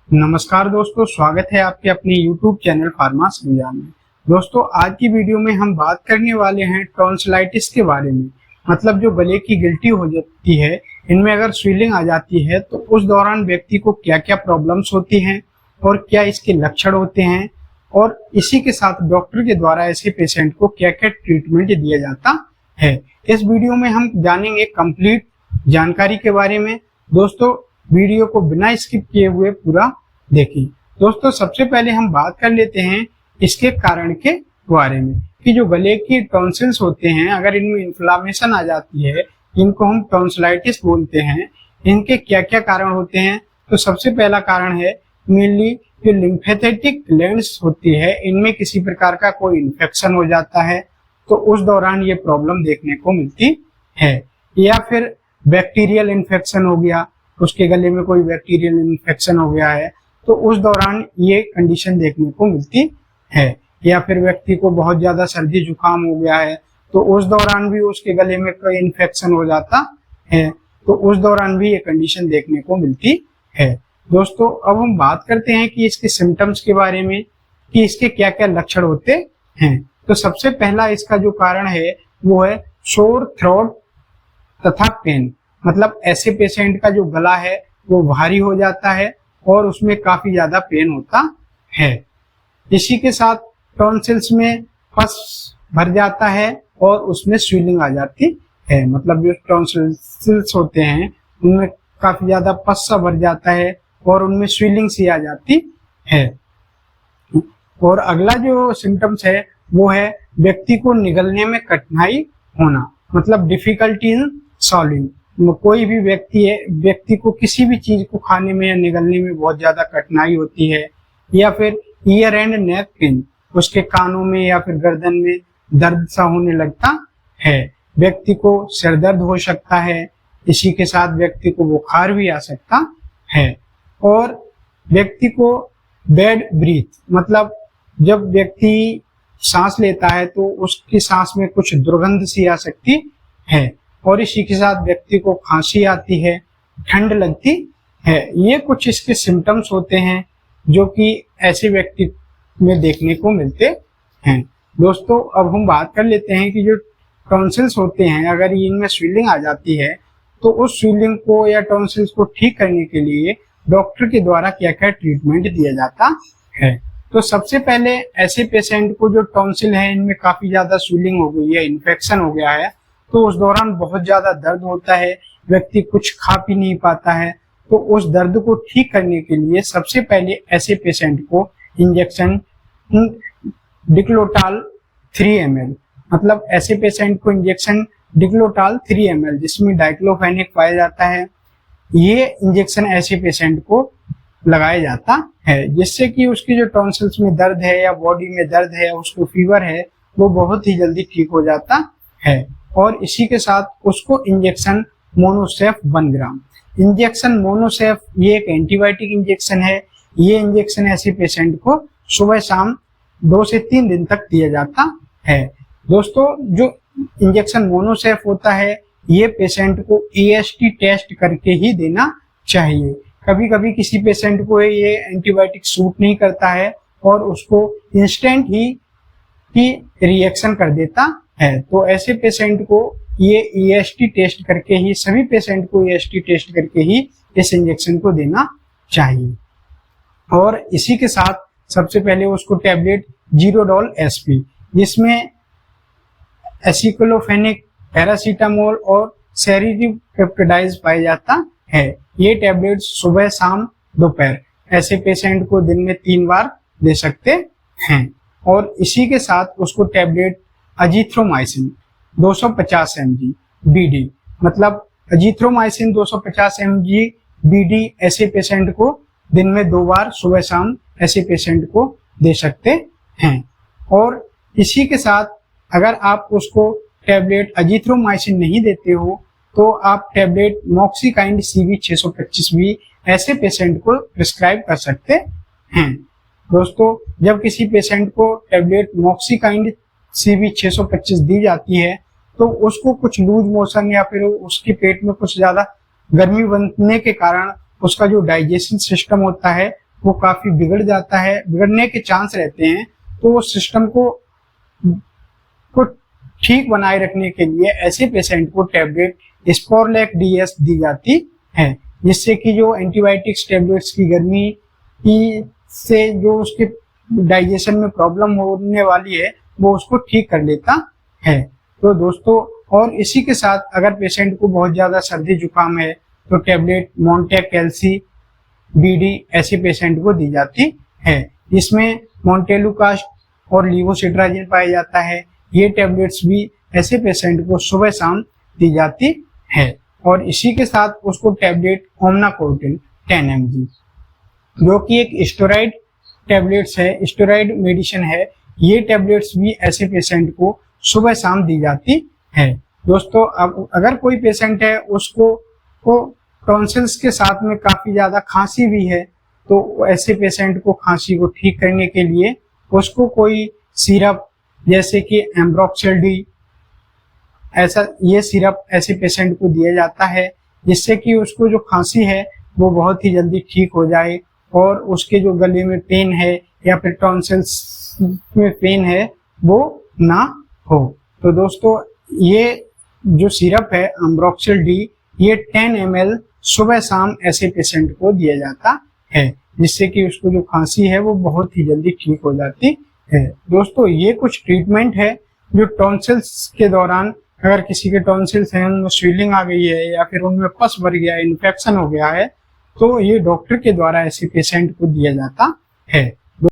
नमस्कार दोस्तों, स्वागत है आपके अपने YouTube चैनल फार्मा समझा में। दोस्तों, आज की वीडियो में हम बात करने वाले हैं टॉन्सिलाइटिस के बारे में। मतलब जो गले की गिल्टी हो जाती है, इनमें अगर स्वेलिंग आ जाती है तो उस दौरान व्यक्ति को क्या क्या प्रॉब्लम्स होती हैं और क्या इसके लक्षण होते हैं, और इसी के साथ डॉक्टर के द्वारा ऐसे पेशेंट को क्या क्या ट्रीटमेंट दिया जाता है। इस वीडियो में हम जानेंगे कंप्लीट जानकारी के बारे में। दोस्तों, वीडियो को बिना स्किप किए हुए पूरा देखें। दोस्तों, सबसे पहले हम बात कर लेते हैं इसके कारण के बारे में कि जो गले की टॉन्सिल्स होते हैं, अगर इनमें इन्फ्लामेशन आ जाती है, इनको हम टॉन्सिलाइटिस बोलते हैं, इनके क्या क्या कारण होते हैं। तो सबसे पहला कारण है मेनली जो लिम्फेटिक ग्लैंड्स होती है, इनमें किसी प्रकार का कोई इन्फेक्शन हो जाता है तो उस दौरान ये प्रॉब्लम देखने को मिलती है। या फिर बैक्टीरियल इन्फेक्शन हो गया, उसके गले में कोई बैक्टीरियल इन्फेक्शन हो गया है तो उस दौरान ये कंडीशन देखने को मिलती है। या फिर व्यक्ति को बहुत ज्यादा सर्दी जुकाम हो गया है तो उस दौरान भी उसके गले में कोई इन्फेक्शन हो जाता है तो उस दौरान भी ये कंडीशन देखने को मिलती है। दोस्तों, अब हम बात करते हैं कि इसके सिम्टम्स के बारे में कि इसके क्या क्या लक्षण होते हैं। तो सबसे पहला इसका जो कारण है वो है सोर थ्रोट तथा पेन। मतलब ऐसे पेशेंट का जो गला है वो भारी हो जाता है और उसमें काफी ज्यादा पेन होता है। इसी के साथ टॉन्सिल्स में पस भर जाता है और उसमें स्वेलिंग आ जाती है। मतलब जो टॉन्सिल्स होते हैं उनमें काफी ज्यादा पस सा भर जाता है और उनमें स्वेलिंग सी आ जाती है। और अगला जो सिम्टम्स है वो है व्यक्ति को निगलने में कठिनाई होना। मतलब डिफिकल्टी इन सॉल्विंग। कोई भी व्यक्ति को किसी भी चीज को खाने में या निगलने में बहुत ज्यादा कठिनाई होती है। या फिर ईयर एंड नेक पेन, उसके कानों में या फिर गर्दन में दर्द सा होने लगता है। व्यक्ति को सिर दर्द हो सकता है। इसी के साथ व्यक्ति को बुखार भी आ सकता है। और व्यक्ति को बैड ब्रीथ, मतलब जब व्यक्ति सांस लेता है तो उसकी सांस में कुछ दुर्गंध सी आ सकती है। और इसी के साथ व्यक्ति को खांसी आती है, ठंड लगती है। ये कुछ इसके सिम्टम्स होते हैं जो कि ऐसे व्यक्ति में देखने को मिलते हैं। दोस्तों, अब हम बात कर लेते हैं कि जो टॉन्सिल्स होते हैं, अगर इनमें स्वेलिंग आ जाती है तो उस स्वेलिंग को या टॉन्सिल्स को ठीक करने के लिए डॉक्टर के द्वारा क्या क्या ट्रीटमेंट दिया जाता है। तो सबसे पहले ऐसे पेशेंट को जो टॉन्सिल है इनमें काफी ज्यादा स्वेलिंग हो गई है, इन्फेक्शन हो गया है, तो उस दौरान बहुत ज्यादा दर्द होता है, व्यक्ति कुछ खा पी नहीं पाता है। तो उस दर्द को ठीक करने के लिए सबसे पहले ऐसे पेशेंट को इंजेक्शन डिक्लोटाल 3 ml, मतलब ऐसे पेशेंट को इंजेक्शन डिक्लोटाल 3 ml जिसमें डाइक्लोफेनेक पाया जाता है, ये इंजेक्शन ऐसे पेशेंट को लगाया जाता है, जिससे कि उसकी जो टॉन्सिल्स में दर्द है या बॉडी में दर्द है, उसको फीवर है, वो बहुत ही जल्दी ठीक हो जाता है। और इसी के साथ उसको इंजेक्शन मोनोसेफ 1 ग्राम, इंजेक्शन मोनोसेफ, ये एक एंटीबायोटिक इंजेक्शन है। ये इंजेक्शन ऐसे पेशेंट को सुबह शाम 2 से 3 दिन तक दिया जाता है। दोस्तों, जो इंजेक्शन मोनोसेफ होता है ये पेशेंट को AST टेस्ट करके ही देना चाहिए। कभी कभी किसी पेशेंट को ये एंटीबायोटिक सूट नहीं करता है और उसको इंस्टेंट ही रिएक्शन कर देता है, तो ऐसे पेशेंट को ये AST टेस्ट करके ही, सभी पेशेंट को AST टेस्ट करके ही इस इंजेक्शन को देना चाहिए। और इसी के साथ सबसे पहले उसको टैबलेट जीरोडॉल SP, जिसमें एसिक्लोफेनिक, पैरासीटामोल और सेरिटिव पेप्टिडाइज पाया जाता है। ये टैबलेट सुबह शाम दोपहर ऐसे पेशेंट को दिन में 3 बार दे सकते हैं। और इसी के साथ उसको टैबलेट अजीथ्रोमाइसिन 250 mg BD, मतलब अजीथ्रोमाइसिन 250 mg BD ऐसे पेशेंट को दिन में 2 बार सुबह शाम ऐसे पेशेंट को दे सकते हैं। और इसी के साथ अगर आप उसको टैबलेट अजीथ्रोमाइसिन नहीं देते हो तो आप टैबलेट मॉक्सिकाइंड CV 625 भी ऐसे पेशेंट को प्रिस्क्राइब कर सकते हैं। दोस्तों, जब किसी पेशेंट को टैबलेट मॉक्सिकाइंड CV 625 दी जाती है तो उसको कुछ लूज मोशन या फिर उसके पेट में कुछ ज्यादा गर्मी बनने के कारण उसका जो डाइजेशन सिस्टम होता है वो काफी बिगड़ जाता है, बिगड़ने के चांस रहते हैं। तो वो सिस्टम को ठीक बनाए रखने के लिए ऐसे पेशेंट को टैबलेट स्पोरलेक डीएस दी जाती है, जिससे कि जो एंटीबायोटिक्स टैबलेट्स की गर्मी की से जो उसके डाइजेशन में प्रॉब्लम होने वाली है वो उसको ठीक कर लेता है। तो दोस्तों, और इसी के साथ अगर पेशेंट को बहुत ज्यादा सर्दी जुकाम है तो टैबलेट मोंटेक कैल्सी बीडी ऐसे पेशेंट को दी जाती है, जिसमें मोंटेलुकास्ट और लीवोसिट्राजिन पाया जाता है। ये टैबलेट्स भी ऐसे पेशेंट को सुबह शाम दी जाती है। और इसी के साथ उसको टैबलेट ओमनाकोर्टिल 10 mg, जो कि एक स्टेरॉइड टैबलेट्स है, स्टेरॉइड मेडिसिन है, ये टैबलेट्स भी ऐसे पेशेंट को सुबह शाम दी जाती है। दोस्तों, अब अगर कोई पेशेंट है उसको टॉन्सिल्स के साथ में काफी ज्यादा खांसी भी है, तो ऐसे पेशेंट को खांसी को ठीक करने के लिए उसको कोई सिरप जैसे कि एम्ब्रोक्सिल डी, ऐसा ये सिरप ऐसे पेशेंट को दिया जाता है, जिससे कि उसको जो खांसी है वो बहुत ही जल्दी ठीक हो जाए और उसके जो गले में पेन है या फिर टॉन्सिल्स में पेन है वो ना हो। तो दोस्तों, ये जो सिरप है एम्ब्रोक्सिल डी, ये 10 ml सुबह शाम ऐसे पेशेंट को दिया जाता है, जिससे कि उसको जो खांसी है वो बहुत ही जल्दी ठीक हो जाती है। दोस्तों, ये कुछ ट्रीटमेंट है जो टॉन्सिल्स के दौरान, अगर किसी के टॉन्सिल्स हैं उनमें स्वेलिंग आ गई है या फिर उनमें पस भर गया, इन्फेक्शन हो गया है, तो ये डॉक्टर के द्वारा ऐसे पेशेंट को दिया जाता है।